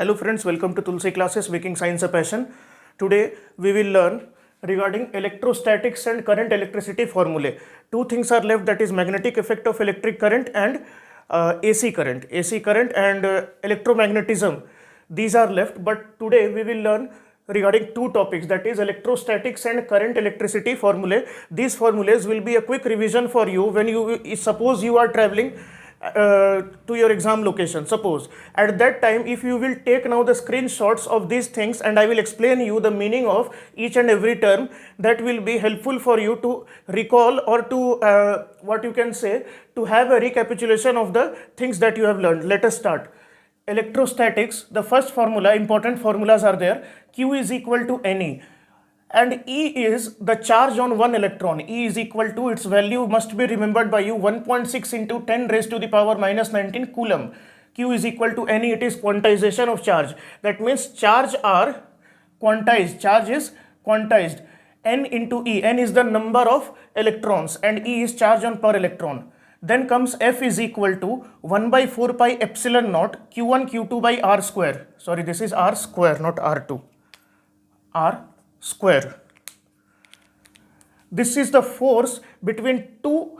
Hello friends, welcome to Tulsi classes, making science a passion. Today we will learn regarding electrostatics and current electricity formulae. Two things are left, that is magnetic effect of electric current and AC current. AC current and electromagnetism. These are left, but today we will learn regarding two topics, that is electrostatics and current electricity formulae. These formulas will be a quick revision for you when you suppose you are traveling to your exam location. Suppose at that time, if you will take now the screenshots of these things and I will explain you the meaning of each and every term, that will be helpful for you to recall or to what you can say, to have a recapitulation of the things that you have learned. Let us start. Electrostatics, the first formula, important formulas are there. Q is equal to Ne, and E is the charge on one electron. E is equal to, its value must be remembered by you, 1.6 into 10 raised to the power minus 19 coulomb. Q is equal to Ne, it is quantization of charge. That means charge are quantized, charge is quantized. N into E, N is the number of electrons and E is charge on per electron. Then comes F is equal to 1 by 4 pi epsilon naught Q1 Q2 by R square. Sorry, this is R square, not R2. R square. This is the force between two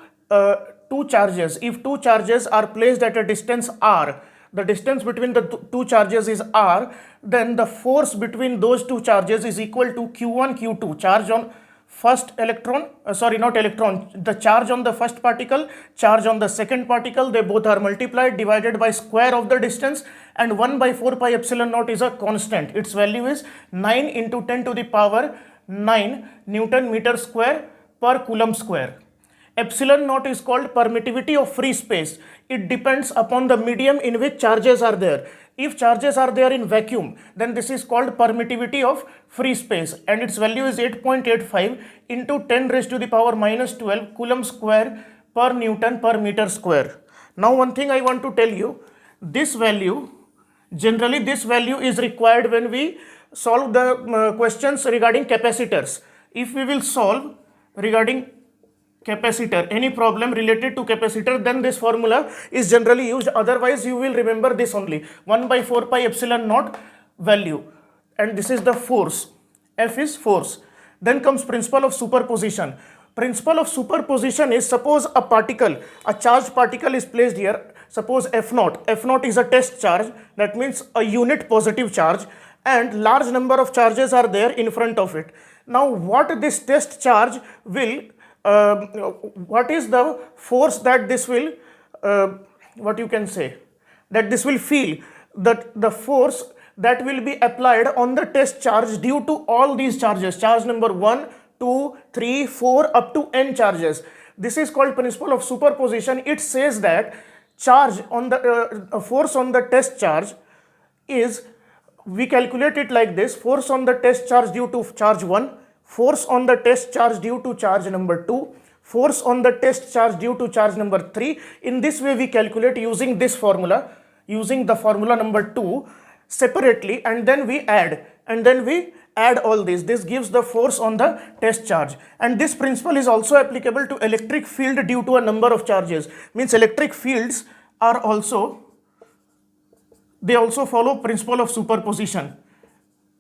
charges. If two charges are placed at a distance R, the distance between the two charges is R, then the force between those two charges is equal to Q1 Q2, charge on first electron, not electron, the charge on the first particle, charge on the second particle, they both are multiplied, divided by square of the distance, and 1 by 4 pi epsilon naught is a constant. Its value is 9 into 10 to the power 9 Newton meter square per coulomb square. Epsilon naught is called permittivity of free space. It depends upon the medium in which charges are there. If charges are there in vacuum, then this is called permittivity of free space, and its value is 8.85 into 10 raised to the power minus 12 coulomb square per Newton per meter square. Now one thing I want to tell you, this value, generally this value is required when we solve the questions regarding capacitors. If we will solve regarding capacitor, any problem related to capacitor, then this formula is generally used. Otherwise you will remember this only, 1 by 4 pi epsilon naught value, and this is the force. F is force. Then comes principle of superposition. Principle of superposition is, suppose a particle, a charged particle is placed here, suppose F naught. F naught is a test charge, that means a unit positive charge, and large number of charges are there in front of it. Now what this test charge will what is the force that this will what you can say, that this will feel, that the force that will be applied on the test charge due to all these charges, charge number 1, 2, 3, 4 up to n charges. This is called principle of superposition. It says that charge on the force on the test charge is, we calculate it like this: force on the test charge due to charge 1, force on the test charge due to charge number 2, force on the test charge due to charge number 3. In this way we calculate using this formula, using the formula number 2 separately, and then we add all this. This gives the force on the test charge. And this principle is also applicable to electric field due to a number of charges. Means electric fields are also, they also follow principle of superposition.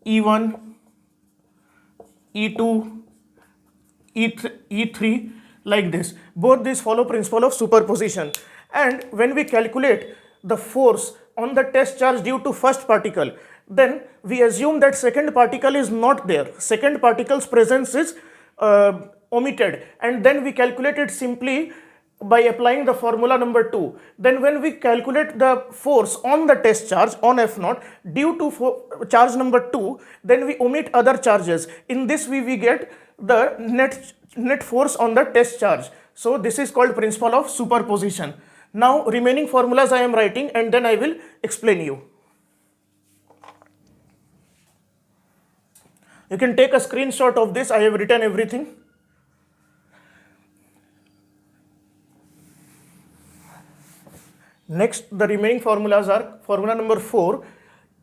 E1, E2, E3, like this. Both these follow principle of superposition. And when we calculate the force on the test charge due to first particle, then we assume that second particle is not there. Second particle's presence is omitted, and then we calculate it simply by applying the formula number 2. Then when we calculate the force on the test charge, on F naught, due to charge number 2, then we omit other charges. In this way we get the net force on the test charge. So this is called principle of superposition. Now remaining formulas I am writing, and then I will explain you. You can take a screenshot of this. I have written everything. Next, the remaining formulas are formula number 4,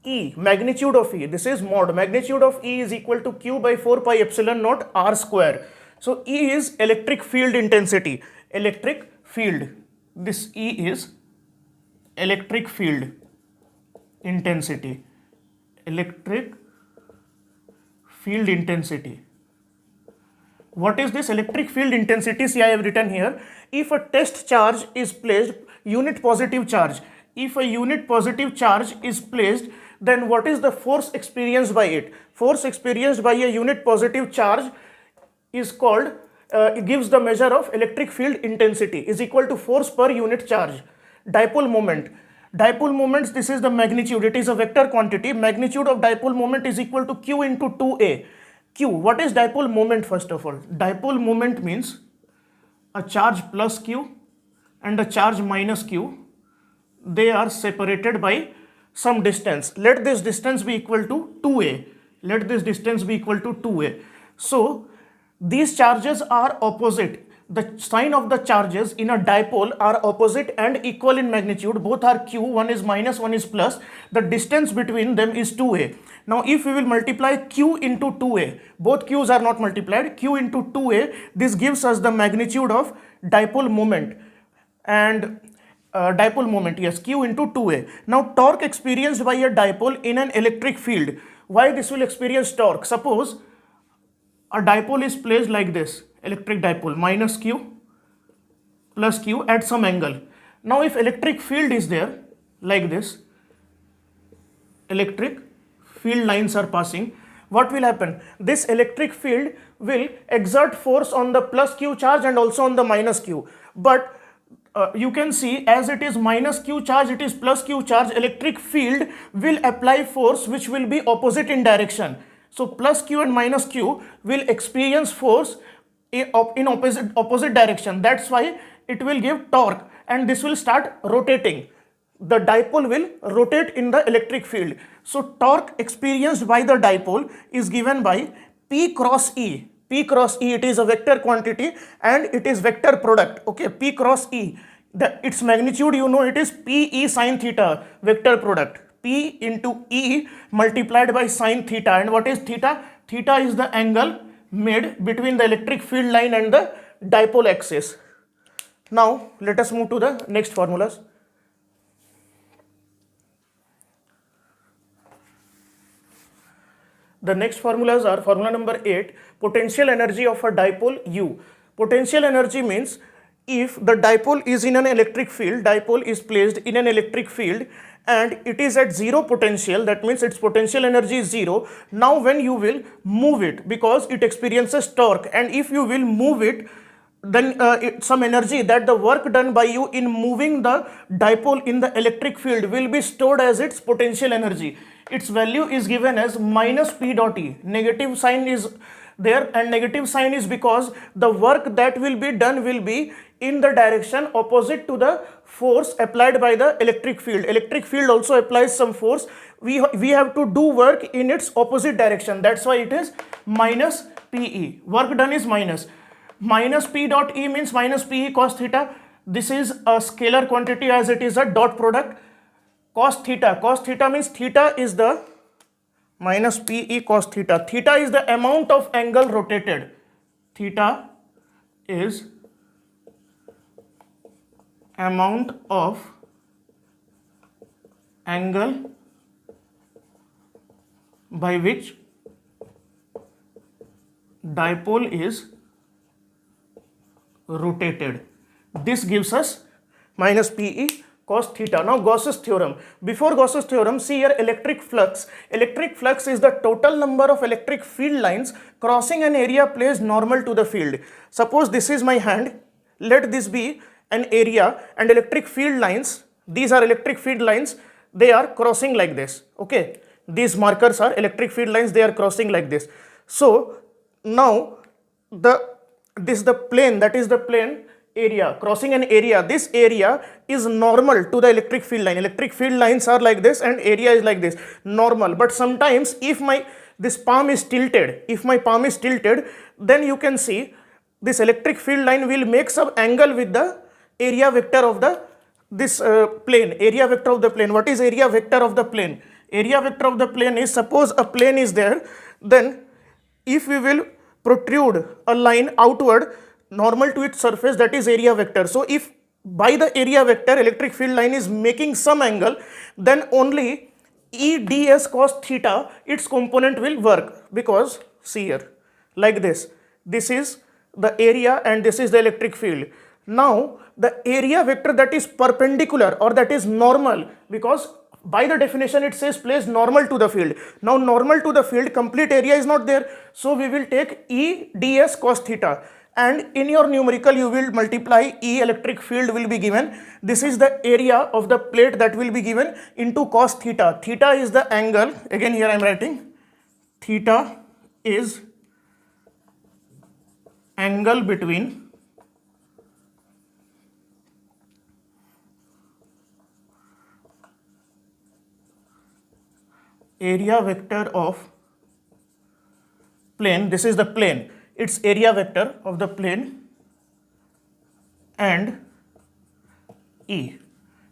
E, magnitude of E. This is mod. Magnitude of E is equal to Q by 4 pi epsilon naught R square. So E is electric field intensity. Electric field. This E is electric field intensity. electric field intensity. What is this electric field intensity? See, I have written here, if a test charge is placed, unit positive charge, if a unit positive charge is placed, then what is the force experienced by it? Force experienced by a unit positive charge is called, it gives the measure of electric field intensity, is equal to force per unit charge. Dipole moment. Dipole moments, this is the magnitude, it is a vector quantity. Magnitude of dipole moment is equal to q into 2a. Q, what is dipole moment first of all? Dipole moment means a charge plus q and a charge minus q. They are separated by some distance. Let this distance be equal to 2a. Let this distance be equal to 2a. So, these charges are opposite. The sign of the charges in a dipole are opposite and equal in magnitude. Both are q, one is minus, one is plus. The distance between them is 2a. Now, if we will multiply q into 2a, both q's are not multiplied, q into 2a, this gives us the magnitude of dipole moment. And dipole moment, yes, q into 2a. Now, torque experienced by a dipole in an electric field. Why this will experience torque? Suppose a dipole is placed like this, electric dipole, minus q plus q at some angle. Now, if electric field is there like this, electric field lines are passing, what will happen? This electric field will exert force on the plus q charge and also on the minus q. But you can see, as it is minus q charge, it is plus q charge, electric field will apply force which will be opposite in direction. So, plus q and minus q will experience force in opposite direction. That's why it will give torque and this will start rotating. The dipole will rotate in the electric field. So, torque experienced by the dipole is given by P cross E. P cross E, it is a vector quantity and it is vector product. Okay, P cross E. Its magnitude, you know, it is P E sin theta, vector product. P into E multiplied by sin theta. And what is theta? Theta is the angle made between the electric field line and the dipole axis. Now, let us move to the next formulas. The next formulas are formula number 8, potential energy of a dipole U. Potential energy means if the dipole is in an electric field, dipole is placed in an electric field and it is at zero potential, that means its potential energy is zero. Now, when you will move it, because it experiences torque, and if you will move it, then some energy, that the work done by you in moving the dipole in the electric field will be stored as its potential energy. Its value is given as minus P dot E. Negative sign is there, and negative sign is because the work that will be done will be in the direction opposite to the force applied by the electric field. Electric field also applies some force. We have to do work in its opposite direction. That's why it is minus PE. Work done is minus. Minus P dot E means minus PE cos theta. This is a scalar quantity as it is a dot product. Cos theta. Cos theta means theta is the minus PE cos theta. Theta is the amount of angle rotated. Theta is amount of angle by which dipole is rotated. This gives us minus PE cos theta. Now, Gauss's theorem. Before Gauss's theorem, see here electric flux. Electric flux is the total number of electric field lines crossing an area placed normal to the field. Suppose this is my hand. Let this be an area and electric field lines. These are electric field lines. They are crossing like this. Okay. These markers are electric field lines. They are crossing like this. So, now this is the plane, that is the plane area, crossing an area. This area is normal to the electric field line. Electric field lines are like this and area is like this, normal. But sometimes if this palm is tilted, then you can see this electric field line will make some angle with the area vector of this plane, area vector of the plane. What is area vector of the plane? Area vector of the plane is, suppose a plane is there, then if we will protrude a line outward normal to its surface, that is area vector. So, if by the area vector electric field line is making some angle, then only E ds cos theta, its component will work, because see here, like this. This is the area and this is the electric field. Now the area vector that is perpendicular or that is normal, because by the definition it says place normal to the field. Now normal to the field, complete area is not there, so we will take E ds cos theta, and in your numerical you will multiply E electric field will be given. This is the area of the plate that will be given into cos theta. Theta is the angle, again here I am writing, theta is angle between area vector of plane, this is the plane, its area vector of the plane, and E,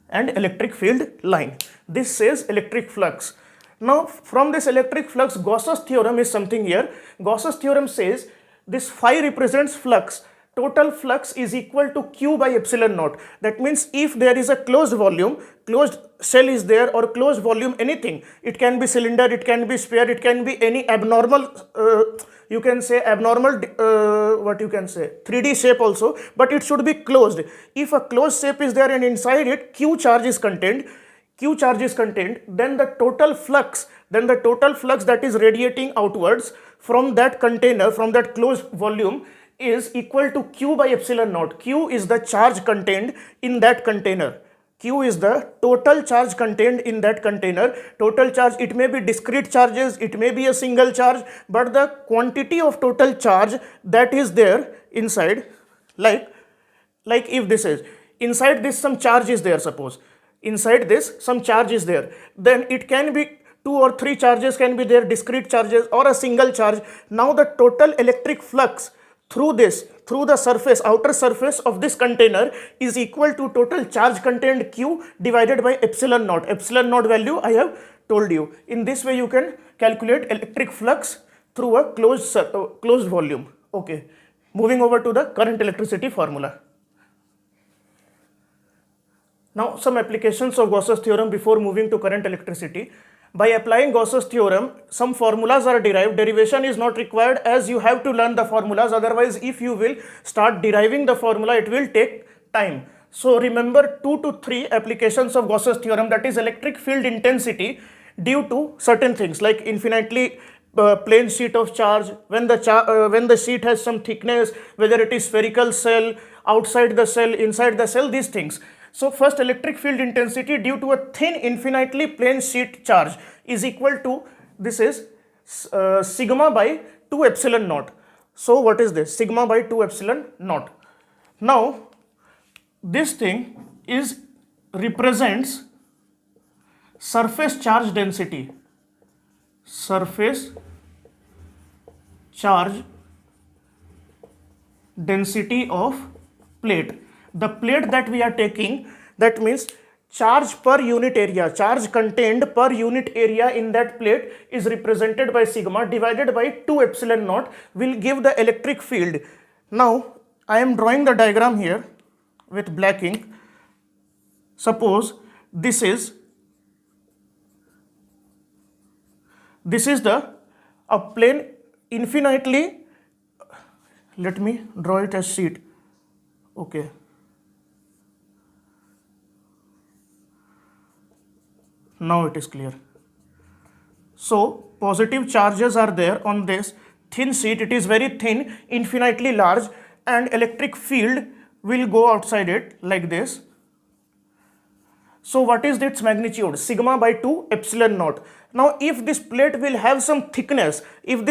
and electric field line. This says electric flux. Now from this electric flux, Gauss's theorem is something here. Gauss's theorem says this phi represents flux. Total flux is equal to Q by epsilon naught. That means if there is a closed volume, closed shell is there, or closed volume, anything, it can be cylinder, it can be sphere, it can be any abnormal, you can say abnormal, what you can say, 3D shape also, but it should be closed. If a closed shape is there and inside it Q charge is contained, then the total flux that is radiating outwards from that container, from that closed volume, is equal to Q by epsilon naught. Q is the charge contained in that container. Q is the total charge contained in that container. Total charge, it may be discrete charges, it may be a single charge, but the quantity of total charge that is there inside, like if this is, inside this some charge is there, suppose, inside this some charge is there, then it can be 2 or 3 charges can be there, discrete charges or a single charge. Now the total electric flux through the surface, outer surface of this container is equal to total charge contained Q divided by epsilon naught. Epsilon naught value I have told you. In this way you can calculate electric flux through a closed volume. Okay, moving over to the current electricity formula. Now some applications of Gauss's theorem before moving to current electricity. By applying Gauss's theorem, some formulas are derived. Derivation is not required, as you have to learn the formulas. Otherwise, if you will start deriving the formula, it will take time. So remember 2 to 3 applications of Gauss's theorem, that is electric field intensity due to certain things like infinitely plane sheet of charge, when the sheet has some thickness, whether it is spherical cell, outside the cell, inside the cell, these things. So first, electric field intensity due to a thin infinitely plane sheet charge is equal to, this is sigma by 2 epsilon naught. So what is this? Sigma by 2 epsilon naught. Now this thing represents surface charge density. Surface charge density of plate. The plate that we are taking, that means charge per unit area, charge contained per unit area in that plate is represented by sigma divided by 2 epsilon naught will give the electric field. Now I am drawing the diagram here with black ink. Suppose this is a plane infinitely, let me draw it as sheet. Okay. Now it is clear. So positive charges are there on this thin sheet. It is very thin, infinitely large, and electric field will go outside it like this. So what is its magnitude? Sigma by 2 epsilon naught. Now if this plate will have some thickness, let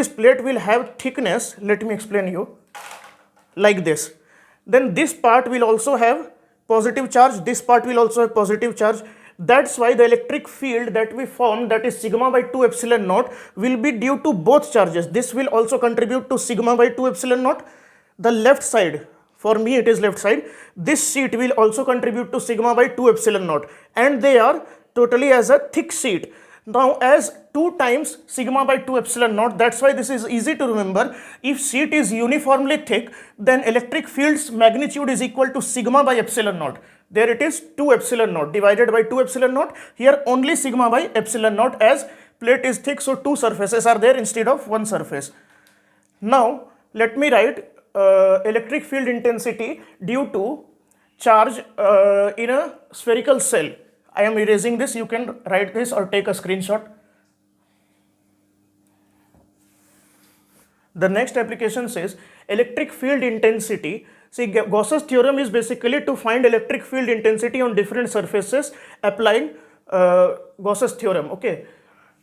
me explain you, like this, then this part will also have positive charge, this part will also have positive charge. That's why the electric field that we formed, that is sigma by 2 epsilon naught, will be due to both charges. This will also contribute to sigma by 2 epsilon naught. The left side, for me it is left side, this sheet will also contribute to sigma by 2 epsilon naught, and they are totally as a thick sheet. Now as 2 times sigma by 2 epsilon naught, that's why this is easy to remember. If sheet is uniformly thick, then electric field's magnitude is equal to sigma by epsilon naught. There it is 2 epsilon naught divided by 2 epsilon naught. Here only sigma by epsilon naught, as plate is thick, so 2 surfaces are there instead of 1 surface. Now let me write electric field intensity due to charge in a spherical cell. I am erasing this, you can write this or take a screenshot. The next application says electric field intensity. See, Gauss's theorem is basically to find electric field intensity on different surfaces applying Gauss's theorem. Okay,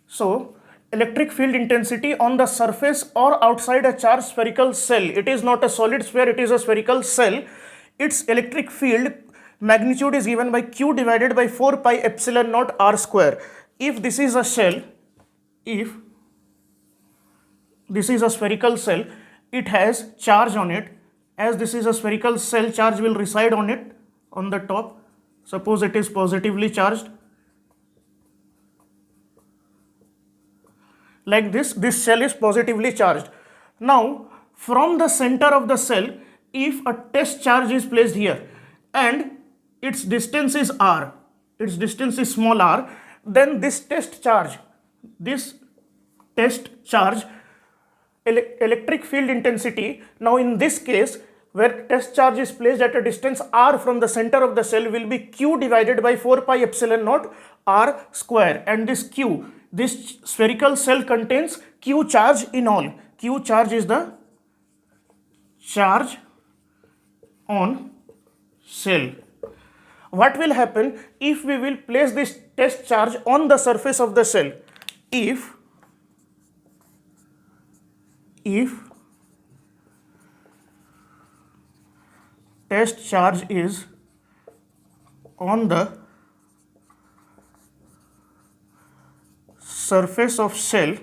so electric field intensity on the surface or outside a charged spherical cell. It is not a solid sphere, it is a spherical cell. Its electric field magnitude is given by Q divided by 4 pi epsilon naught r square. If this is a shell, if this is a spherical cell, it has charge on it. As this is a spherical cell, charge will reside on it on the top. Suppose it is positively charged. Like this shell is positively charged. Now, from the center of the cell, if a test charge is placed here and its distance is r, its distance is small r, then this test charge, electric field intensity, now in this case where test charge is placed at a distance r from the center of the cell, will be Q divided by 4 pi epsilon naught r square. And this Q, this spherical cell contains Q charge in all. Q charge is the charge on cell. What will happen if we will place this test charge on the surface of the cell? If test charge is on the surface of cell,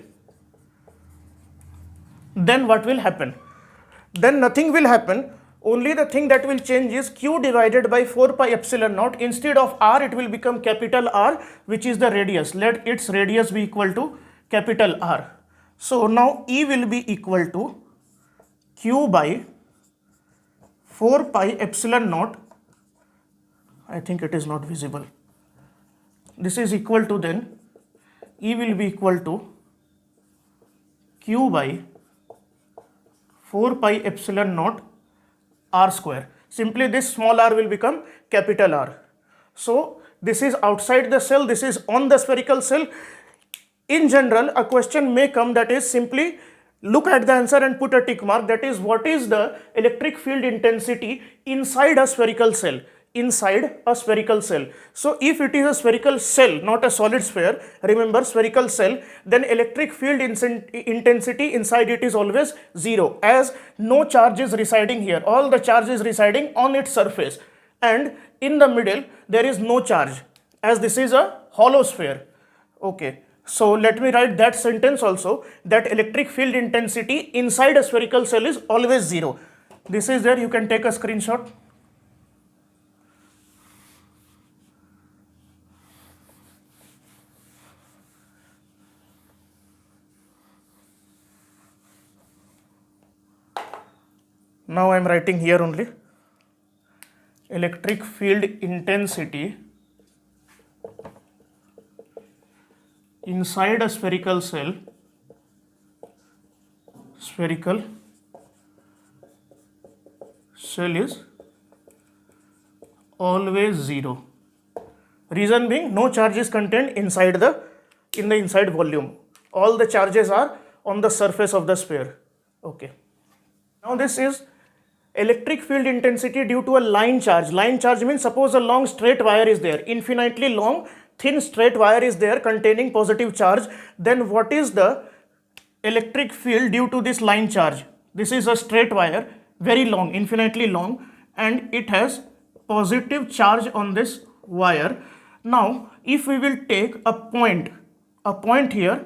then what will happen? Then nothing will happen. Only the thing that will change is Q divided by 4 pi epsilon naught. Instead of r, it will become capital R, which is the radius. Let its radius be equal to capital R. So now E will be equal to Q by 4 pi epsilon naught. I think it is not visible. This is equal to, then E will be equal to Q by 4 pi epsilon naught r square. Simply this small r will become capital R. So this is outside the cell, this is on the spherical cell. In general, a question may come that is simply look at the answer and put a tick mark, that is, what is the electric field intensity inside a spherical cell? Inside a spherical cell. So if it is a spherical cell, not a solid sphere, remember spherical cell, then electric field intensity inside it is always 0, as no charge is residing here. All the charge is residing on its surface, and in the middle there is no charge, as this is a hollow sphere. Okay. So let me write that sentence also, that electric field intensity inside a spherical cell is always 0. This is there, you can take a screenshot. Now I am writing here only electric field intensity inside a spherical cell, is always 0. Reason being, no charge is contained inside the inside volume. All the charges are on the surface of the sphere. Okay. Now this is electric field intensity due to a line charge. Line charge means, suppose a long straight wire is there, infinitely long thin straight wire is there containing positive charge. Then what is the electric field due to this line charge? This is a straight wire, very long, infinitely long, and it has positive charge on this wire. Now if we will take a point here,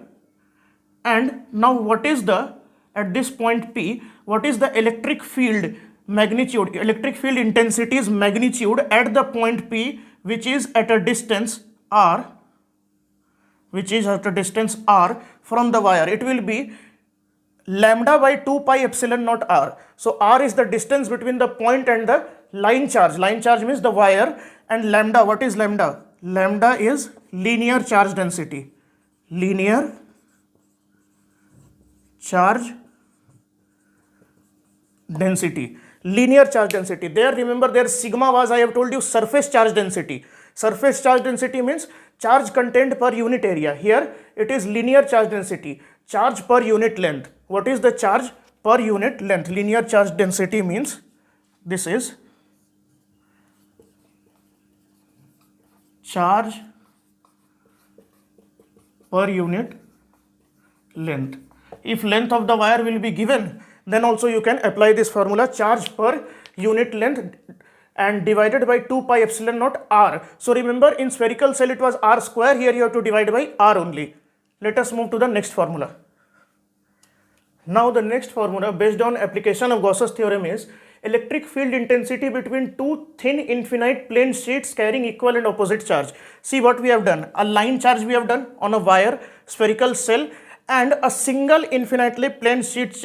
and now what is the, at this point P, what is the electric field magnitude? Electric field intensity is magnitude at the point P, which is at a distance r, from the wire. It will be lambda by 2 pi epsilon naught r. So r is the distance between the point and the line charge. Line charge means the wire, and lambda, what is lambda? Lambda is linear charge density. Linear charge density. Linear charge density. There, remember, there sigma was, I have told you, surface charge density. Surface charge density means charge content per unit area. Here it is linear charge density, charge per unit length. What is the charge per unit length? Linear charge density means this is charge per unit length. If length of the wire will be given, then also you can apply this formula, charge per unit length and divided by 2 pi epsilon naught r. So remember, in spherical cell it was r square, here you have to divide by r only. Let us move to the next formula. Now the next formula based on application of Gauss's theorem is electric field intensity between two thin infinite plane sheets carrying equal and opposite charge. See what we have done. A line charge we have done on a wire, spherical cell, and a single infinitely plane sheet,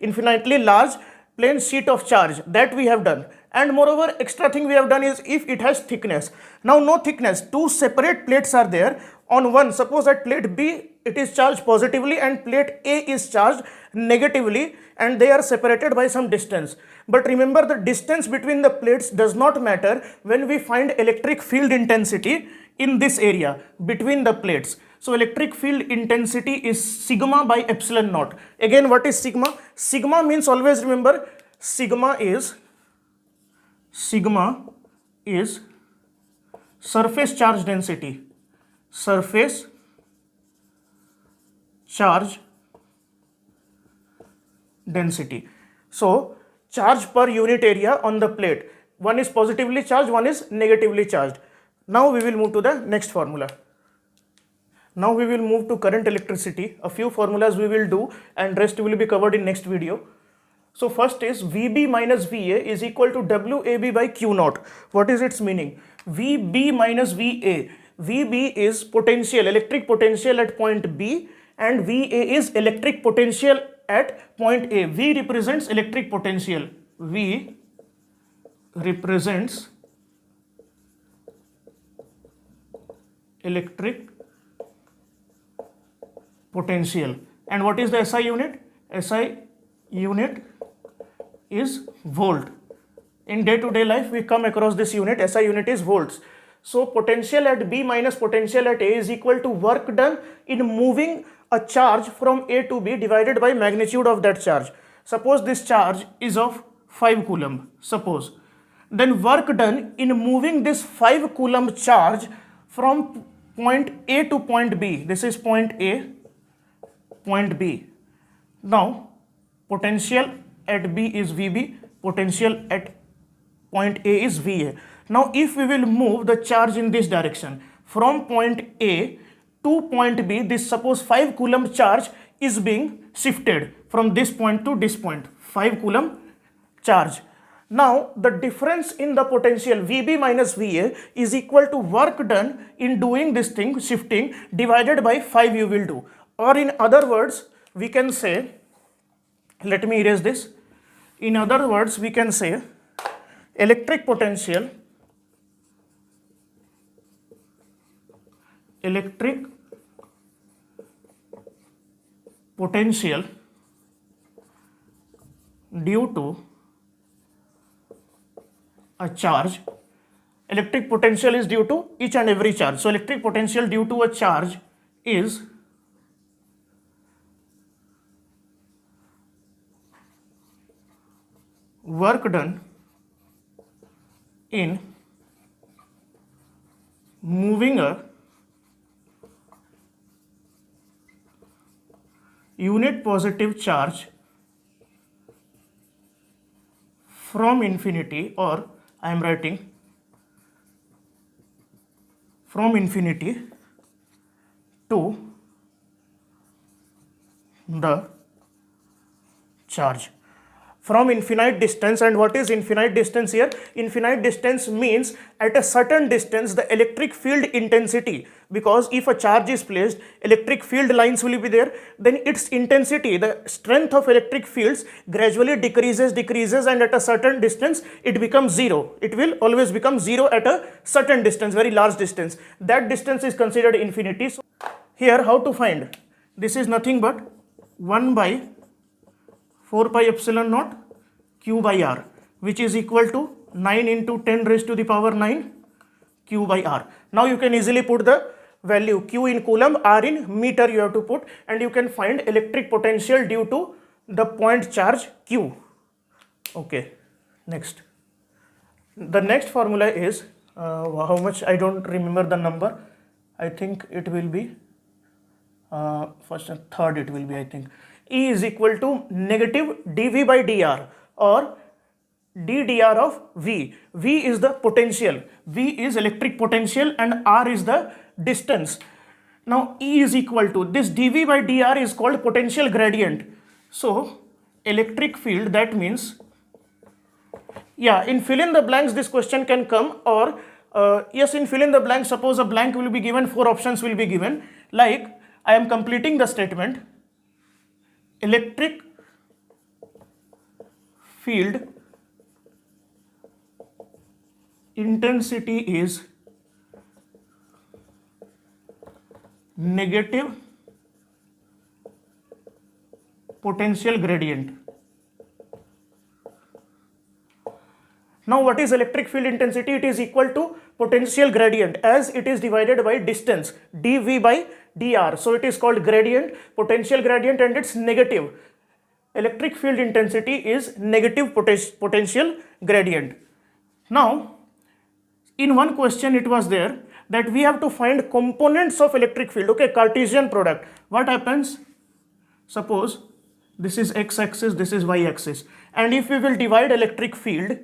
infinitely large plane sheet of charge, that we have done. And moreover, extra thing we have done is if it has thickness. Now no thickness, two separate plates are there. On one, suppose at plate B it is charged positively and plate A is charged negatively, and they are separated by some distance. But remember, the distance between the plates does not matter when we find electric field intensity in this area between the plates. So electric field intensity is sigma by epsilon naught. Again, what is sigma? Sigma means, always remember, sigma is surface charge density. Surface charge density. So charge per unit area on the plate. One is positively charged, one is negatively charged. Now we will move to the next formula. Now we will move to current electricity. A few formulas we will do and rest will be covered in next video. So first is VB minus VA is equal to WAB by Q naught. What is its meaning? VB minus VA. VB is potential, electric potential at point B, and VA is electric potential at point A. V represents electric potential. V represents electric potential. And what is the SI unit? SI unit is volt. In day-to-day life we come across this unit. SI unit is volts. So potential at B minus potential at A is equal to work done in moving a charge from A to B divided by magnitude of that charge. Suppose this charge is of 5 coulomb, suppose. Then work done in moving this 5 coulomb charge from point A to point B. This is point A, point B. Now potential at B is VB, potential at point A is VA. Now if we will move the charge in this direction from point A to point B, this suppose 5 coulomb charge is being shifted from this point to this point, 5 coulomb charge. Now the difference in the potential VB minus VA is equal to work done in doing this thing, shifting, divided by 5 you will do. Or in other words, we can say, let me erase this. In other words, we can say electric potential due to a charge. Electric potential is due to each and every charge. So electric potential due to a charge is work done in moving a unit positive charge from infinity, or I am writing from infinity to the charge. from infinite distance. And what is infinite distance here? Infinite distance means at a certain distance the electric field intensity, because if a charge is placed, electric field lines will be there, then its intensity, the strength of electric fields gradually decreases, and at a certain distance it becomes zero. It will always become zero at a certain distance, very large distance. That distance is considered infinity. So here how to find? This is nothing but 1 by 4 pi epsilon naught q by r, which is equal to 9 into 10 raised to the power 9 q by r. Now you can easily put the value q in coulomb, r in meter you have to put, and you can find electric potential due to the point charge q. Okay, next. The next formula is, how much I don't remember the number. I think it will be, first and third it will be, I think. E is equal to negative dV by dr, or d dr of V. V is the potential, V is electric potential, and R is the distance. Now E is equal to, this dV by dr is called potential gradient. So electric field, that means, yeah, in fill in the blanks this question can come, or yes, in fill in the blanks, suppose a blank will be given, 4 options will be given, like I am completing the statement. Electric field intensity is negative potential gradient. Now what is electric field intensity? It is equal to potential gradient, as it is divided by distance, dV by dr. So it is called gradient, potential gradient, and it's negative. Electric field intensity is negative potential gradient. Now in one question it was there that we have to find components of electric field. Okay, Cartesian product. What happens? Suppose this is x-axis, this is y-axis, and if we will divide electric field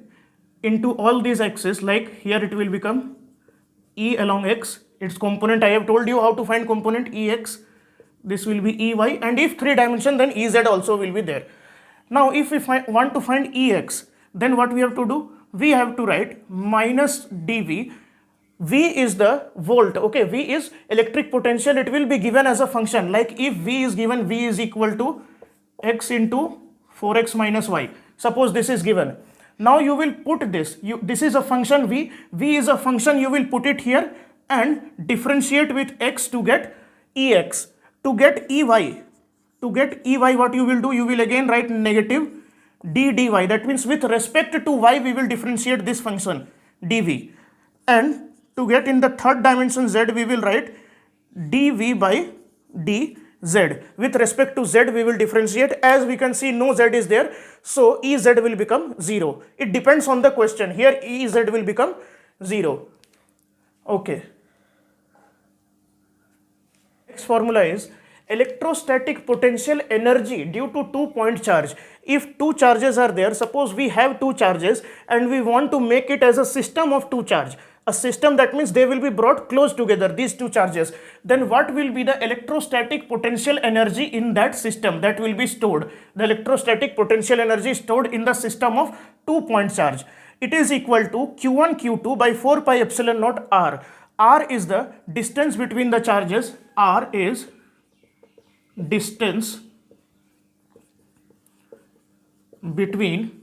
into all these axes, like here it will become E along x, its component, I have told you how to find component Ex, this will be Ey, and if 3 dimension, then Ez also will be there. Now if we want to find Ex, then what we have to do? We have to write minus dV. V is the volt, okay, V is electric potential, it will be given as a function, like if V is given, V is equal to x into 4x minus y. Suppose this is given. Now you will put this, this is a function V is a function, you will put it here and differentiate with x to get Ex. To get Ey, what you will do? You will again write negative d dy. That means with respect to y, we will differentiate this function dv. And to get in the third dimension z, we will write dv by dz. With respect to z, we will differentiate. As we can see, no z is there, so Ez will become 0. It depends on the question. Here Ez will become 0. Okay. Next formula is electrostatic potential energy due to 2-point charge. If 2 charges are there, suppose we have 2 charges and we want to make it as a system of 2 charge. A system, that means they will be brought close together, these 2 charges. Then what will be the electrostatic potential energy in that system that will be stored? The electrostatic potential energy stored in the system of 2-point charge. It is equal to Q1 Q2 by 4 pi epsilon naught R. R is the distance between the charges. R is distance between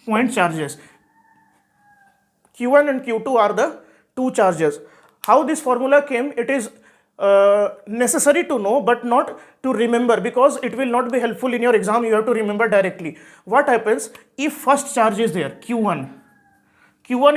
point charges. Q1 and Q2 are the 2 charges. How this formula came, it is necessary to know but not to remember, because it will not be helpful in your exam. You have to remember directly. What happens if first charge is there, Q1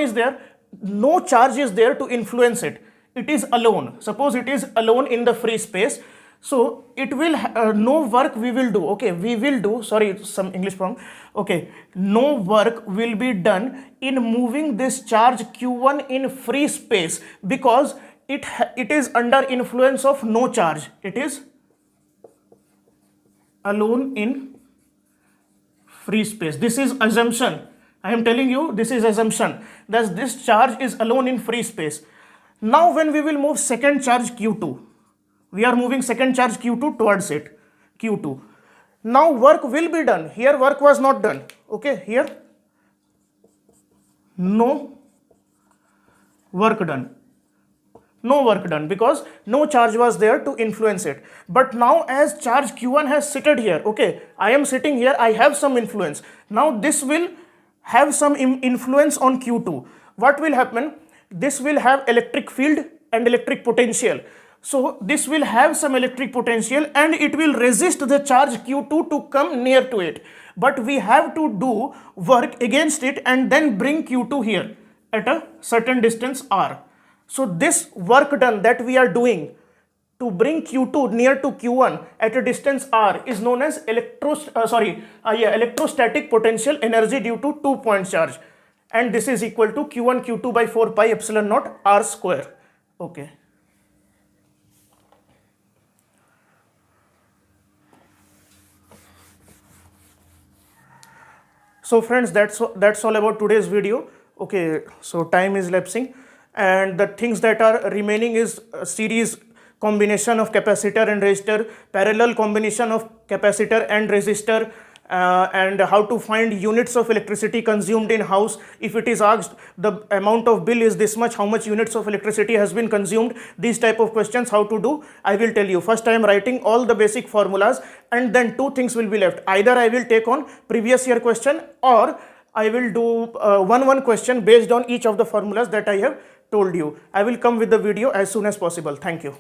is there, no charge is there to influence it, it is alone. Suppose it is alone in the free space, so it will no work we will do. Okay, we will do, sorry, some English wrong. Okay, no work will be done in moving this charge Q1 in free space, because it is under influence of no charge. It is alone in free space. This is assumption. I am telling you, this is assumption that this charge is alone in free space. Now when we will move second charge Q2, We are moving second charge Q2 towards it, Q2. Now work will be done. Here work was not done. Okay, here no work done. No work done because no charge was there to influence it. But now as charge Q1 has seated here, okay, I am sitting here, I have some influence. Now this will have some influence on Q2. What will happen? This will have electric field and electric potential. So this will have some electric potential and it will resist the charge Q2 to come near to it. But we have to do work against it and then bring Q2 here at a certain distance R. So this work done that we are doing to bring Q2 near to Q1 at a distance R is known as electrostatic potential energy due to 2-point charge. And this is equal to Q1 Q2 by 4 pi epsilon naught R square. Okay. So friends, that's all about today's video. Okay, so time is lapsing and the things that are remaining is a series combination of capacitor and resistor, parallel combination of capacitor and resistor, and how to find units of electricity consumed in house. If it is asked the amount of bill is this much, how much units of electricity has been consumed, these type of questions how to do, I will tell you. First I am writing all the basic formulas and then two things will be left. Either I will take on previous year question or I will do one question based on each of the formulas that I have told you. I will come with the video as soon as possible. Thank you.